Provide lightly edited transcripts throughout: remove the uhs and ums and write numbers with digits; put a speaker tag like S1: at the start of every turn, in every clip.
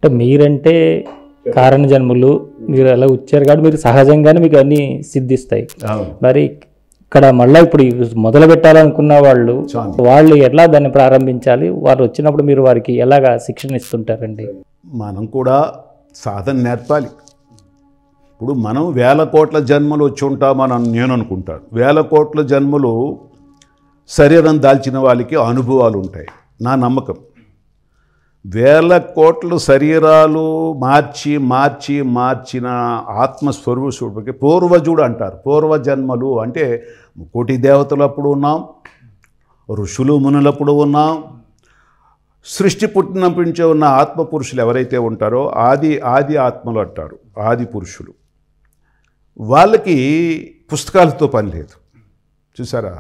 S1: అంటే మీరంటే కారణ జన్ములు, మీరు అలా వచ్చారు కాబట్టి మీరు సహజంగానే మీకు అన్నీ సిద్ధిస్తాయి. మరి ఇక్కడ మళ్ళీ ఇప్పుడు మొదలు పెట్టాలనుకున్న వాళ్ళు ఎలా దాన్ని ప్రారంభించాలి? వారు వచ్చినప్పుడు మీరు వారికి ఎలాగా శిక్షణ ఇస్తుంటారండి?
S2: మనం కూడా సాధన నేర్పాలి. ఇప్పుడు మనం 1000 కోట్ల జన్మలు వచ్చి ఉంటామని నేను అనుకుంటాను. 1000 కోట్ల జన్మలు శరీరం దాల్చిన వాళ్ళకి అనుభవాలు ఉంటాయి, నా నమ్మకం. 1000 కోట్ల శరీరాలు మార్చిన ఆత్మస్వరూపుడికి పూర్వజుడు అంటారు. పూర్వజన్మలు అంటే కోటి దేవతలప్పుడు ఉన్నాం, ఋషులు మునులప్పుడు ఉన్నాం, సృష్టి పుట్టినప్పటి ఉన్న ఆత్మపురుషులు ఎవరైతే ఉంటారో ఆది ఆత్మలు అంటారు, ఆది పురుషులు. వాళ్ళకి పుస్తకాలతో పని లేదు, చూసారా,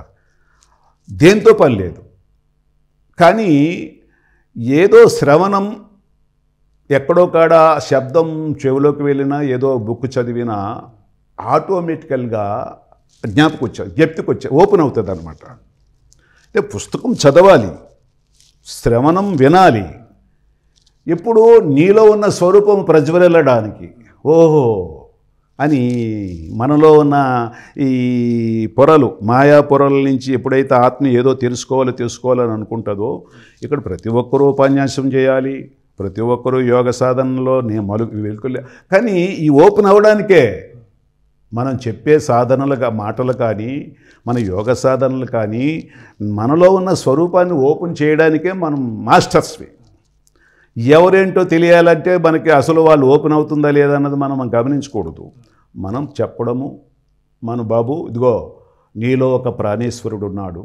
S2: దేంతో పని లేదు. కానీ ఏదో శ్రవణం, ఎక్కడో కాడ శబ్దం చెవిలోకి వెళ్ళినా, ఏదో బుక్ చదివినా ఆటోమేటికల్గా జ్ఞప్తికి ఓపెన్ అవుతుంది అన్నమాట. అంటే పుస్తకం చదవాలి, శ్రవణం వినాలి. ఇప్పుడు నీలో ఉన్న స్వరూపం ప్రజ్వలిల్లడానికి ఓహో అని మనలో ఉన్న ఈ పొరలు, మాయా పొరల నుంచి ఎప్పుడైతే ఆత్మ ఏదో తెలుసుకోవాలని అనుకుంటుందో, ఇక్కడ ప్రతి ఒక్కరూ ఉపన్యాసం చేయాలి, ప్రతి ఒక్కరూ యోగ సాధనలో వెలుకలే. కానీ ఈ ఓపెన్ అవ్వడానికే మనం చెప్పే మాటలు కానీ, మన యోగ సాధనలు కానీ, మనలో ఉన్న స్వరూపాన్ని ఓపెన్ చేయడానికే మనం మాస్టర్స్వి. ఎవరేంటో తెలియాలంటే మనకి అసలు వాళ్ళు ఓపెన్ అవుతుందా లేదా అన్నది మనం గమనించకూడదు. మనం చెప్పడము, మన బాబు ఇదిగో నీలో ఒక ప్రాణేశ్వరుడు ఉన్నాడు,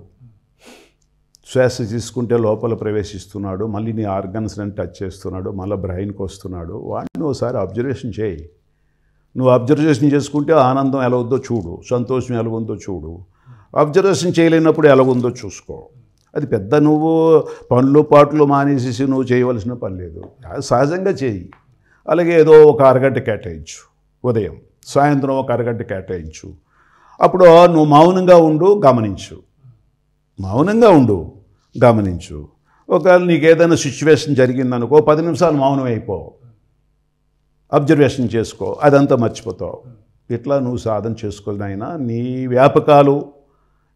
S2: శ్వాస తీసుకుంటే లోపల ప్రవేశిస్తున్నాడు, మళ్ళీ నీ ఆర్గన్స్ని టచ్ చేస్తున్నాడు, మళ్ళీ బ్రెయిన్కి వస్తున్నాడు. వాటిని ఒకసారి అబ్జర్వేషన్ చేయి. నువ్వు అబ్జర్వేషన్ చేసుకుంటే ఆనందం ఎలా ఉందో చూడు, సంతోషం ఎలా ఉందో చూడు. అబ్జర్వేషన్ చేయలేనప్పుడు ఎలా ఉందో చూసుకో. అది పెద్ద నువ్వు పనులు పాటలు మానేసేసి నువ్వు చేయవలసిన పని లేదు, సహజంగా చేయి. అలాగే ఏదో ఒక అరగంట కేటాయించు, ఉదయం సాయంత్రం ఒక అరగంట కేటాయించు. అప్పుడు నువ్వు మౌనంగా ఉండు, గమనించు. ఒకవేళ నీకు ఏదైనా సిచ్యువేషన్ జరిగిందనుకో, 10 నిమిషాలు మౌనం అయిపో, అబ్జర్వేషన్ చేసుకో, అదంతా మర్చిపోతావు. ఇట్లా నువ్వు సాధన చేసుకోలేనైనా నీ వ్యాపకాలు,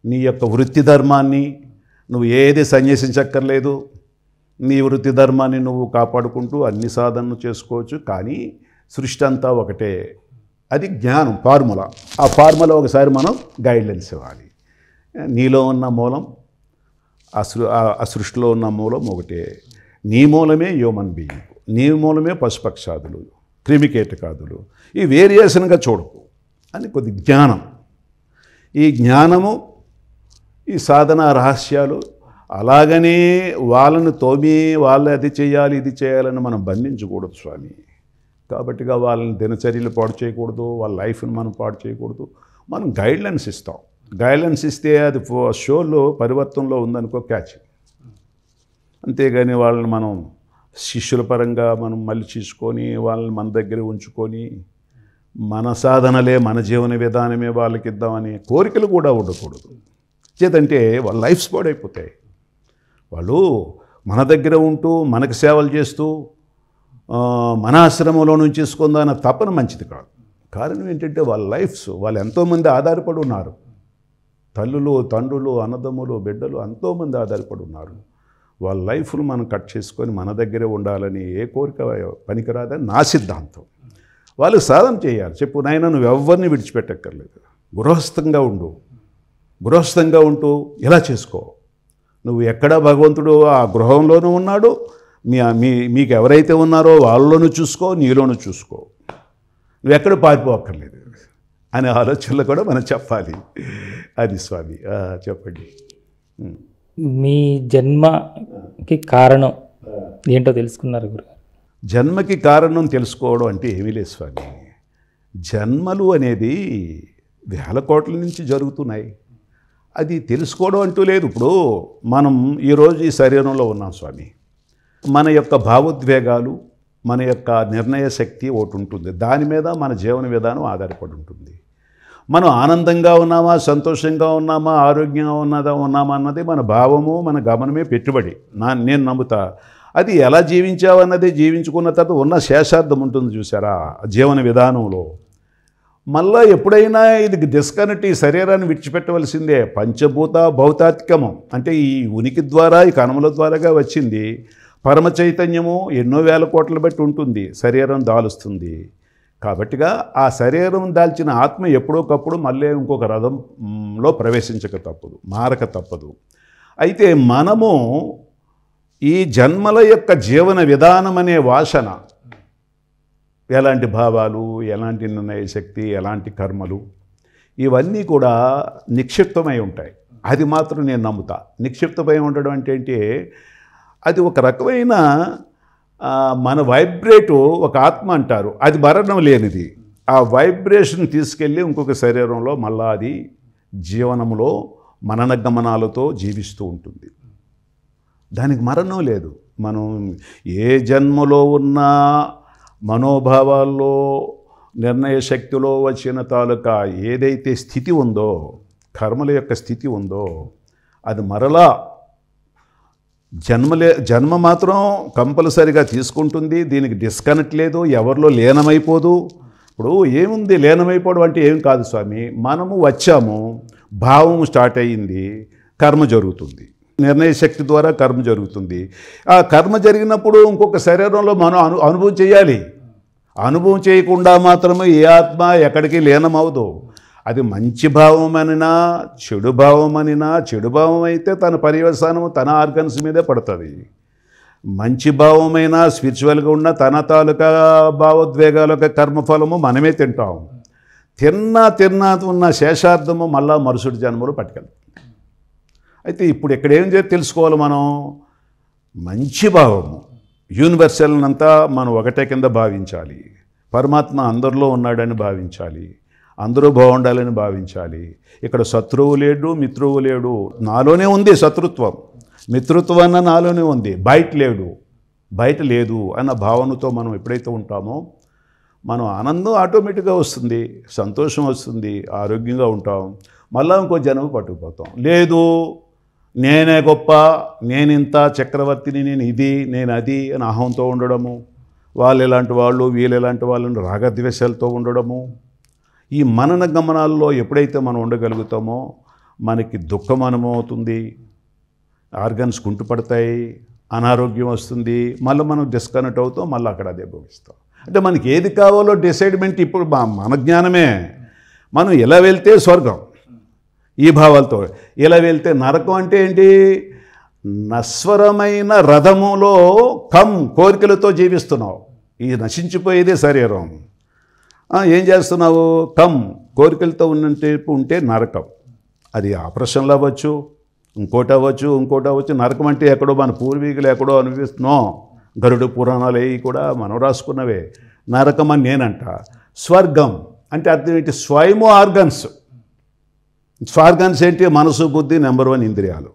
S2: నీ యొక్క వృత్తి ధర్మాన్ని నువ్వు ఏది సన్యసించక్కర్లేదు. నీ వృత్తి ధర్మాన్ని నువ్వు కాపాడుకుంటూ అన్ని సాధనలు చేసుకోవచ్చు. కానీ సృష్టి అంతా ఒకటే, అది జ్ఞానం ఫార్ములా. ఆ ఫార్ములా ఒకసారి మనం గైడ్లైన్స్ ఇవ్వాలి. నీలో ఉన్న మూలం, ఆ సృష్టిలో ఉన్న మూలం ఒకటే. నీ మూలమే హ్యూమన్ బీయింగ్, నీ మూలమే పశుపక్షాదులు, క్రిమికీటకాదులు. ఈ వేరియేషన్గా చూడకు అని కొద్ది జ్ఞానం. ఈ జ్ఞానము, ఈ సాధన రహస్యాలు అలాగనే వాళ్ళను తోమి వాళ్ళు అది చేయాలి ఇది చేయాలని మనం బంధించకూడదు స్వామి. కాబట్టిగా వాళ్ళని దినచర్యలు పాడు చేయకూడదు, వాళ్ళ లైఫ్ని మనం పాడు చేయకూడదు. మనం గైడ్లైన్స్ ఇస్తాం. గైడ్లైన్స్ ఇస్తే అది షోలో పరివర్తనలో ఉందనుకో క్యాచ్. అంతేగాని వాళ్ళని మనం శిష్యుల పరంగా మనం మళ్ళీ తీసుకొని వాళ్ళని మన దగ్గర ఉంచుకొని మన సాధనలే, మన జీవన విధానమే వాళ్ళకి ఇద్దామని కోరికలు కూడా ఉండకూడదు. చేతంటే వాళ్ళ లైఫ్ స్పాడ్ అయిపోతాయి. వాళ్ళు మన దగ్గర ఉంటూ మనకు సేవలు చేస్తూ మన ఆశ్రమంలో నుంచి తీసుకుందాన్న తపన మంచిది కాదు. కారణం ఏంటంటే వాళ్ళ లైఫ్స్, వాళ్ళు ఎంతోమంది ఆధారపడి ఉన్నారు. తల్లులు, తండ్రులు, అన్నదమ్ములు, బిడ్డలు ఎంతోమంది ఆధారపడి ఉన్నారు. వాళ్ళ లైఫ్ను మనం కట్ చేసుకొని మన దగ్గరే ఉండాలని ఏ కోరిక పనికిరాదని నా సిద్ధాంతం. వాళ్ళు సాధన చేయాలి. చెప్పు నాయన, నువ్వు ఎవరిని విడిచిపెట్టక్కర్లేదు, గృహస్థంగా ఉంటూ ఇలా చేసుకో. నువ్వు ఎక్కడ భగవంతుడు ఆ గృహంలోనూ ఉన్నాడు, మీకు ఎవరైతే ఉన్నారో వాళ్ళలోనూ చూసుకో, నీలోనూ చూసుకో. నువ్వు ఎక్కడ పారిపోక్కర్లేదు అనే ఆలోచనలు కూడా మనం చెప్పాలి. అది స్వామి. చెప్పండి.
S1: మీ జన్మకి కారణం ఏంటో తెలుసుకున్నారు గురుగారు?
S2: జన్మకి కారణం తెలుసుకోవడం అంటే ఏమీ లేదు స్వామి. జన్మలు అనేది 1000 కోట్ల నుంచి జరుగుతున్నాయి. అది తెలుసుకోవడం అంటూ లేదు. ఇప్పుడు మనం ఈరోజు ఈ శరీరంలో ఉన్నాం స్వామి. మన యొక్క భావోద్వేగాలు, మన యొక్క నిర్ణయ శక్తి ఒకటి ఉంటుంది. దాని మీద మన జీవన విధానం ఆధారపడి ఉంటుంది. మనం ఆనందంగా ఉన్నామా, సంతోషంగా ఉన్నామా, ఆరోగ్యంగా ఉన్నామా అన్నది మన భావము, మన గమనమే పెట్టుబడి. నేను నమ్ముతా. అది ఎలా జీవించావన్నది జీవించుకున్న తర్వాత ఉన్న శేషార్థం ఉంటుంది చూసారా జీవన విధానంలో. మళ్ళా ఎప్పుడైనా ఇది డిస్కనెక్ట్ ఈ శరీరాన్ని విడిచిపెట్టవలసిందే. పంచభూత భౌతాత్మికము అంటే ఈ ఉనికి ద్వారా ఈ కణముల ద్వారాగా వచ్చింది. పరమ చైతన్యము ఎన్నో వేల కోట్ల బట్టి ఉంటుంది, శరీరం దాలుస్తుంది. కాబట్టిగా ఆ శరీరం దాల్చిన ఆత్మ ఎప్పుడోకప్పుడు మళ్ళీ ఇంకొక రథంలో ప్రవేశించక తప్పదు, మారక తప్పదు. అయితే మనము ఈ జన్మల యొక్క జీవన విధానం అనే వాసన, ఎలాంటి భావాలు, ఎలాంటి నిర్ణయ శక్తి, ఎలాంటి కర్మలు, ఇవన్నీ కూడా నిక్షిప్తమై ఉంటాయి. అది మాత్రం నేను నమ్ముతా. నిక్షిప్తమై ఉండడం అంటే ఏంటి, అది ఒక రకమైన మన వైబ్రేటు, ఒక ఆత్మ అంటారు, అది మరణం లేనిది. ఆ వైబ్రేషన్ తీసుకెళ్ళి ఇంకొక శరీరంలో మళ్ళా అది జీవనంలో మననగమనాలతో జీవిస్తూ ఉంటుంది. దానికి మరణం లేదు. మనం ఏ జన్మలో ఉన్న మనోభావాల్లో, నిర్ణయ శక్తిలో వచ్చిన తాలూకా ఏదైతే స్థితి ఉందో, కర్మల యొక్క స్థితి ఉందో, అది మరలా జన్మ మాత్రం కంపల్సరిగా తీసుకుంటుంది. దీనికి డిస్కనెక్ట్ లేదు, ఎవరిలో లీనమైపోదు. ఇప్పుడు ఏముంది లీనమైపోవడం అంటే ఏం కాదు స్వామి, మనము వచ్చాము, భావం స్టార్ట్ అయ్యింది, కర్మ జరుగుతుంది, నిర్ణయ శక్తి ద్వారా కర్మ జరుగుతుంది. ఆ కర్మ జరిగినప్పుడు ఇంకొక శరీరంలో మనం అనుభవం చేయాలి. అనుభవం చేయకుండా మాత్రమే ఏ ఆత్మ ఎక్కడికి లీనమవదు. అది మంచి భావం అనినా చెడు భావం అనినా, చెడు భావం అయితే తన పర్యవసానము తన ఆర్గన్స్ మీదే పడుతుంది. మంచి భావమైనా స్పిరిచువల్గా ఉన్న తన తాలూకా భావోద్వేగాల యొక్క కర్మఫలము మనమే తింటాం. తిన్నా ఉన్న శేషార్థము మళ్ళా మరుసటి జన్మలో పట్టుకెళ్తాం. అయితే ఇప్పుడు ఇక్కడ ఏం చేసి తెలుసుకోవాలి మనం, మంచి భావము యూనివర్సల్ అంతా మనం ఒకటే కింద భావించాలి. పరమాత్మ అందరిలో ఉన్నాడని భావించాలి, అందరూ బాగుండాలని భావించాలి. ఇక్కడ శత్రువు లేడు, మిత్రువు లేడు, నాలోనే ఉంది శత్రుత్వం, మిత్రుత్వం అన్న నాలోనే ఉంది, బయట లేదు అన్న భావనతో మనం ఎప్పుడైతే ఉంటామో మనం ఆనందం ఆటోమేటిక్గా వస్తుంది, సంతోషం వస్తుంది, ఆరోగ్యంగా ఉంటాం. మళ్ళీ ఇంకో జన్మ పట్టుకుపోతాం. లేదు నేనే గొప్ప, నేనింత చక్రవర్తిని, నేను ఇది, నేను అది అని అహంతో ఉండడము, వాళ్ళు ఎలాంటి వాళ్ళు, వీళ్ళు ఎలాంటి వాళ్ళని రాగద్వేషాలతో ఉండడము, ఈ మనన గమనాల్లో ఎప్పుడైతే మనం ఉండగలుగుతామో మనకి దుఃఖం అనుభవవుతుంది, ఆర్గన్స్ కుంటుపడతాయి, అనారోగ్యం వస్తుంది, మళ్ళీ మనం డిస్కనెక్ట్ అవుతాం, మళ్ళీ అక్కడ అదే భవిస్తాం. అంటే మనకి ఏది కావాలో డిసైడ్మెంట్ ఇప్పుడు మన జ్ఞానమే. మనం ఎలా వెళ్తే స్వర్గం ఈ భావాలతో, ఇలా వెళ్తే నరకం అంటే ఏంటి, నశ్వరమైన రథములో కోరికలతో జీవిస్తున్నావు. ఈ నశించిపోయేదే శరీరం. ఏం చేస్తున్నావు, కోరికలతో ఉంటే నరకం. అది ఆపరేషన్లు అవ్వచ్చు, ఇంకోటి అవ్వచ్చు. నరకం అంటే ఎక్కడో మన పూర్వీకులు ఎక్కడో అనిపిస్తున్నాం. గరుడ పురాణాలు అవి కూడా మనం రాసుకున్నవే. నరకం అని నేనంట. స్వర్గం అంటే అర్థం ఏంటి, స్వయము ఆర్గన్స్. స్వార్గన్స్ ఏంటి, మనసు బుద్ధి నెంబర్ 1 ఇంద్రియాలు.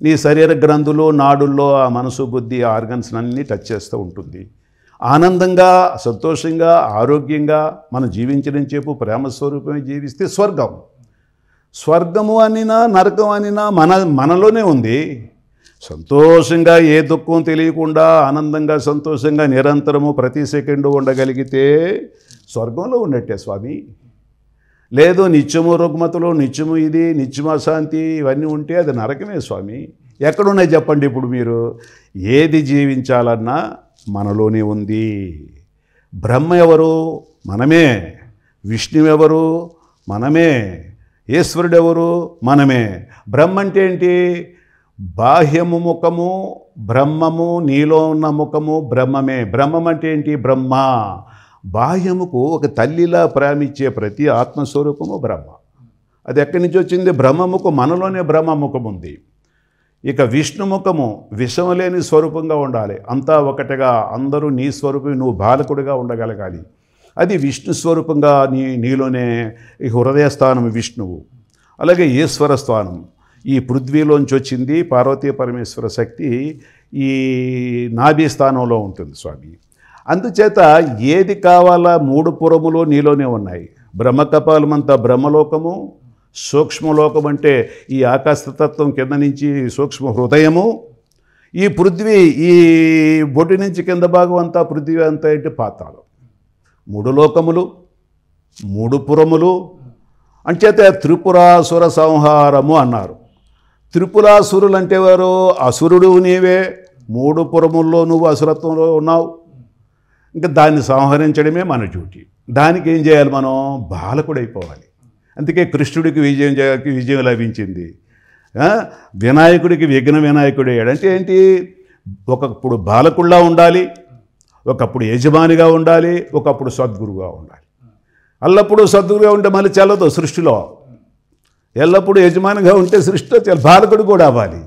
S2: నీ శరీర గ్రంథులు, నాడుల్లో ఆ మనసు బుద్ధి ఆర్గన్స్ అన్నీ టచ్ చేస్తూ ఉంటుంది. ఆనందంగా, సంతోషంగా, ఆరోగ్యంగా మనం జీవించడం చెప్పు ప్రేమ స్వరూపమే జీవిస్తే స్వర్గము అనినా నరకం అనినా మనలోనే ఉంది. సంతోషంగా ఏ దుఃఖం తెలియకుండా ఆనందంగా, సంతోషంగా నిరంతరము ప్రతి సెకండు ఉండగలిగితే స్వర్గంలో ఉన్నట్టే స్వామి. లేదు నిత్యము రుగ్మతలు, నిత్యము ఇది, నిత్యము అశాంతి ఇవన్నీ ఉంటే అది నరకమే స్వామి. ఎక్కడున్నాయి చెప్పండి. ఇప్పుడు మీరు ఏది జీవించాలన్నా మనలోనే ఉంది. బ్రహ్మ ఎవరు, మనమే. విష్ణువు ఎవరు, మనమే. ఈశ్వరుడు ఎవరు, మనమే. బ్రహ్మ అంటే ఏంటి, బాహ్యము ముఖము బ్రహ్మము, నీలో ఉన్న ముఖము బ్రహ్మమే. బ్రహ్మం అంటే ఏంటి, బ్రహ్మ. బాహ్యముకు ఒక తల్లిలా ప్రేమించే ప్రతి ఆత్మస్వరూపము బ్రహ్మ. అది ఎక్కడి నుంచి వచ్చింది, బ్రహ్మముఖం, మనలోనే బ్రహ్మముఖం ఉంది. ఇక విష్ణుముఖము విషము లేని స్వరూపంగా ఉండాలి. అంతా ఒకటిగా అందరూ నీ స్వరూపం, నువ్వు బాలకుడిగా ఉండగలగాలి. అది విష్ణు స్వరూపంగా నీలోనే ఈ హృదయస్థానం విష్ణువు. అలాగే ఈశ్వర స్థానం ఈ పృథ్వీలోంచి వచ్చింది. పార్వతీ పరమేశ్వర శక్తి ఈ నాభి స్థానంలో ఉంటుంది స్వామి. అందుచేత ఏది కావాలా 3 పురములు నీలోనే ఉన్నాయి. బ్రహ్మకపాలమంతా బ్రహ్మలోకము, సూక్ష్మలోకం అంటే ఈ ఆకాశతత్వం కింద నుంచి సూక్ష్మ హృదయము, ఈ పృథ్వీ ఈ బొటి నుంచి కింద భాగం అంతా పృథ్వీ అంతా ఏంటి పాతాళం. 3 లోకములు 3 పురములు అంచేత త్రిపురాసుర సంహారము అన్నారు. త్రిపురాసురులు అంటే వారు అసురుడు నీవే, 3 పురముల్లో నువ్వు అసురత్వంలో ఉన్నావు. ఇంకా దాన్ని సంహరించడమే మన డ్యూటీ. దానికి ఏం చేయాలి? మనం బాలకుడైపోవాలి. అందుకే కృష్ణుడికి విజయం లభించింది. వినాయకుడికి విఘ్న వినాయకుడు అయ్యాడు. అంటే ఏంటి? ఒకప్పుడు బాలకుడిలా ఉండాలి, ఒకప్పుడు యజమానిగా ఉండాలి, ఒకప్పుడు సద్గురుగా ఉండాలి. ఎల్లప్పుడూ సద్గురుగా ఉంటే మళ్ళీ చల్లదు సృష్టిలో. ఎల్లప్పుడూ యజమానిగా ఉంటే సృష్టిలో బాలకుడు కూడా అవ్వాలి.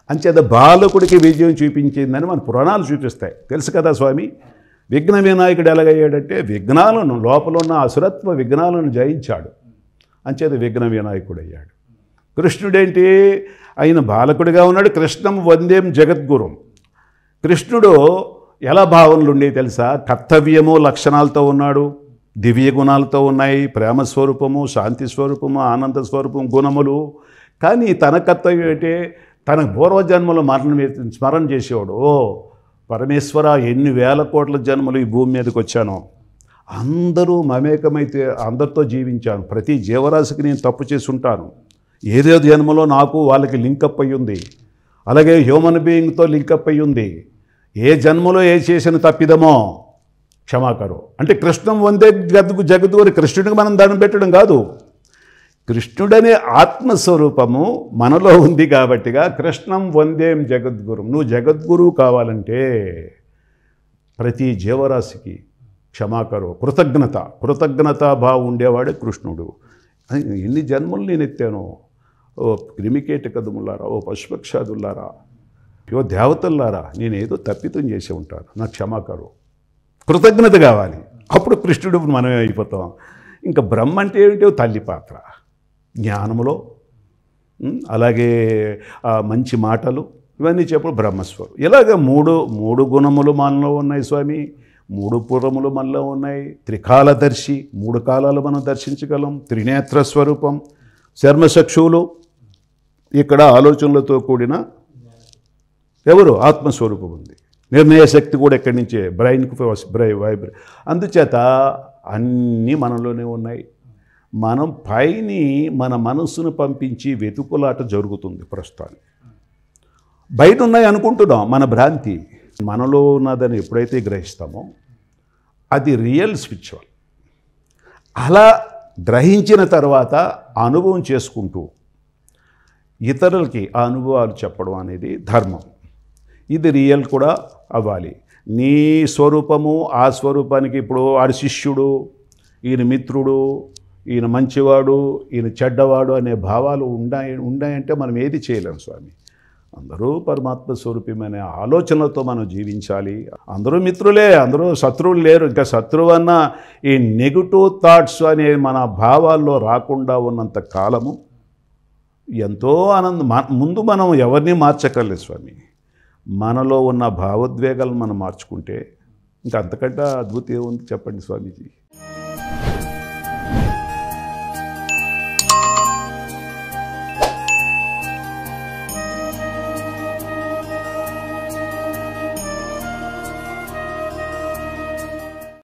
S2: అంచేత బాలకుడికి విజయం చూపించిందని మన పురాణాలు చూపిస్తాయి. తెలుసు కదా స్వామి. విఘ్న వినాయకుడు ఎలాగయ్యాడంటే విఘ్నాలను, లోపల ఉన్న అసురత్వ విఘ్నాలను జయించాడు. అంచేత విఘ్న వినాయకుడు అయ్యాడు. కృష్ణుడేంటి? ఆయన బాలకుడిగా ఉన్నాడు. కృష్ణం వందేం జగద్గురుం. కృష్ణుడు ఎలా భావనలు ఉండేవి తెలుసా? కర్తవ్యము లక్షణాలతో ఉన్నాడు, దివ్య గుణాలతో ఉన్నాయి, ప్రేమ స్వరూపము, శాంతి స్వరూపము, ఆనంద స్వరూపం గుణములు. కానీ తన కర్తవ్యం ఏంటి? తన పూర్వజన్మలో స్మరణ చేసేవాడు. ఓ పరమేశ్వర, ఎన్ని వేల కోట్ల జన్మలు ఈ భూమి మీదకి వచ్చాను, అందరూ మమేకమైతే అందరితో జీవించాను, ప్రతి జీవరాశికి నేను తప్పు చేసి ఉంటాను, ఏదో జన్మలో నాకు వాళ్ళకి లింకప్ అయ్యి ఉంది, అలాగే హ్యూమన్ బీయింగ్తో లింకప్ అయ్యి ఉంది, ఏ జన్మలో ఏ చేసిన తప్పిదమో క్షమాకరు. అంటే కృష్ణం వందే జగద్గురు. కృష్ణుడికి మనం దండం పెట్టడం కాదు, కృష్ణుడనే ఆత్మస్వరూపము మనలో ఉంది కాబట్టిగా కృష్ణం వందేం జగద్గురు. నువ్వు జగద్గురువు కావాలంటే ప్రతి జీవరాశికి క్షమాకరు, కృతజ్ఞతా భావం ఉండేవాడే కృష్ణుడు. ఎన్ని జన్మలు నేను ఎత్తాను. ఓ క్రిమికేటకదుములారా, ఓ పశుపక్షాదులారా, ఓ దేవతల్లారా, నేనేదో తప్పితం చేసి ఉంటాను, నాకు క్షమాకరు. కృతజ్ఞత కావాలి. అప్పుడు కృష్ణుడు మనమే అయిపోతాం. ఇంకా బ్రహ్మ అంటే ఏమిటో తల్లి పాత్ర, జ్ఞానములో, అలాగే మంచి మాటలు, ఇవన్నీ చెప్పు బ్రహ్మస్వరం. ఇలాగ మూడు గుణములు మనలో ఉన్నాయి స్వామి, 3 పురములు మనలో ఉన్నాయి. త్రికాలదర్శి, 3 కాలాలు మనం దర్శించగలం. త్రినేత్ర స్వరూపం, చర్మచక్షువులు, ఇక్కడ ఆలోచనలతో కూడిన ఎవరు ఆత్మస్వరూపం ఉంది. నిర్ణయ శక్తి కూడా ఎక్కడి నుంచే, బ్రెయిన్కి వైబ్రేట్. అందుచేత అన్నీ మనలోనే ఉన్నాయి. మనం పైని మన మనస్సును పంపించి వెతుకులాట జరుగుతుంది ప్రస్తుతానికి. బయట ఉన్నాయి అనుకుంటున్నాం, మన భ్రాంతి. మనలో ఉన్నదని ఎప్పుడైతే గ్రహిస్తామో అది రియల్ స్పిరిచువల్. అలా గ్రహించిన తర్వాత అనుభవం చేసుకుంటూ ఇతరులకి ఆ అనుభవాలు చెప్పడం అనేది ధర్మం. ఇది రియల్ కూడా అవ్వాలి. నీ స్వరూపము ఆ స్వరూపానికి, ఇప్పుడు ఆడి శిష్యుడు, ఈయన మిత్రుడు, ఈయన మంచివాడు, ఈయన చెడ్డవాడు అనే భావాలు ఉన్నాయంటే మనం ఏది చేయలేము స్వామి. అందరూ పరమాత్మ స్వరూపమైన ఆలోచనలతో మనం జీవించాలి. అందరూ మిత్రులే, అందరూ శత్రువులు లేరు. ఇంకా శత్రువు అన్న ఈ నెగిటివ్ థాట్స్ అనే మన భావాల్లో రాకుండా ఉన్నంత కాలము ఎంతో ముందు మనం ఎవరిని మార్చక్కర్లేదు స్వామి. మనలో ఉన్న భావోద్వేగాలను మనం మార్చుకుంటే ఇంకా అంతకంటే అద్భుతం ఏముంది చెప్పండి స్వామీజీ.